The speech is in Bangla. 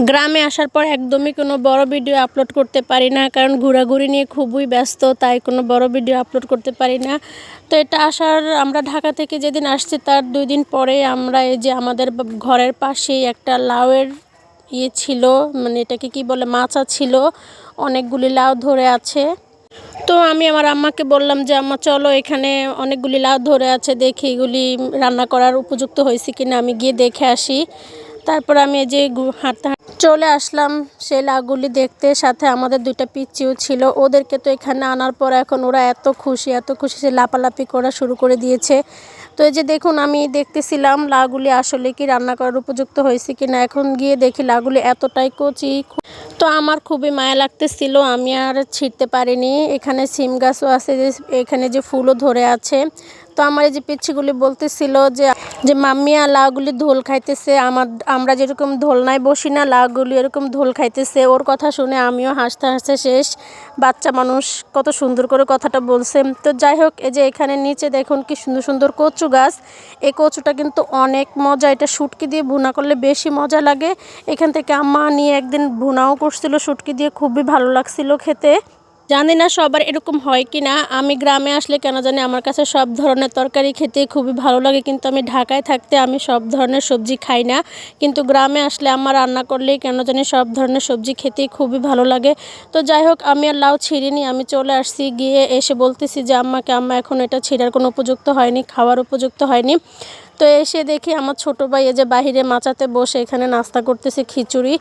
গ্রামে আসার পর একদমই কোনো বড় ভিডিও আপলোড করতে পারি না, কারণ ঘোরাঘুরি নিয়ে খুবই ব্যস্ত, তাই কোনো বড় ভিডিও আপলোড করতে পারি না। তো এটা আমরা ঢাকা থেকে যেদিন আসছি তার 2 দিন পরে আমরা এই যে আমাদের ঘরের পাশেই একটা লাউয়ের ছিল, মানে এটাকে কি বলে, মাচা ছিল, অনেকগুলি লাউ ধরে আছে। তো আমি আমার আম্মাকে বললাম যে আম্মা চলো, এখানে অনেকগুলি লাউ ধরে আছে, দেখি এগুলি রান্না করার উপযুক্ত হয়েছে কিনা, আমি গিয়ে দেখে আসি। তারপর আমি এই যে হাঁটতে চলে আসলাম সেই লাউগুলি দেখতে, সাথে আমাদের 2টা পিচ্চিও ছিল। ওদেরকে তো এখানে আনার পর এখন ওরা এত খুশি যে লাপালাপি করা শুরু করে দিয়েছে। তো এই যে দেখুন, আমি দেখতেছিলাম লাউগুলি আসলে কি রান্না করার উপযুক্ত হয়েছে কিনা। এখন গিয়ে দেখি লাউগুলি এতটাই কচি, তো আমার খুবই মায়া লাগতেছিল, আমি আর ছিঁড়তে পারিনি। এখানে সিম গাছও আছে, এখানে যে ফুলও ধরে আছে। তো আমার এই যে পিচ্ছিগুলি বলতেছিল যে মাম্মিয়া লাউগুলি ধোল খাইতেছে, আমরা যেরকম দোলনায় বসি না, লাউগুলি এরকম ধোল খাইতেছে। ওর কথা শুনে আমিও হাসতে হাসতে শেষ। বাচ্চা মানুষ কত সুন্দর করে কথাটা বলছে। তো যাই হোক, এই যে এখানে নিচে দেখুন কি সুন্দর সুন্দর কচু গাছ। এই কচুটা কিন্তু অনেক মজা, এটা শুটকি দিয়ে ভুনা করলে বেশি মজা লাগে। এখান থেকে আম্মা নিয়ে একদিন ভুনাও করছিল শুটকি দিয়ে, খুবই ভালো লাগছিল খেতে। জানি না সবার এরকম হয় কি না, আমি গ্রামে আসলে কেন জানি আমার কাছে সব ধরনের তরকারি খেতে খুবই ভালো লাগে, কিন্তু আমি ঢাকায় থাকতে আমি সব ধরনের সবজি খাই না। কিন্তু গ্রামে আসলে আমার রান্না করলেই কেন জানি সব ধরনের সবজি খেতেই খুবই ভালো লাগে। তো যাই হোক, আমি আর লাউ ছিঁড়িনি, আমি চলে আসছি। গিয়ে এসে বলতেছি যে আম্মাকে, আম্মা এখন এটা ছিঁড়ার কোনো উপযুক্ত হয়নি, খাওয়ার উপযুক্ত হয়নি। তো এসে দেখি আমার ছোটো ভাই এই যে বাহিরে মাচাতে বসে এখানে নাস্তা করতেছে, খিচুড়ি।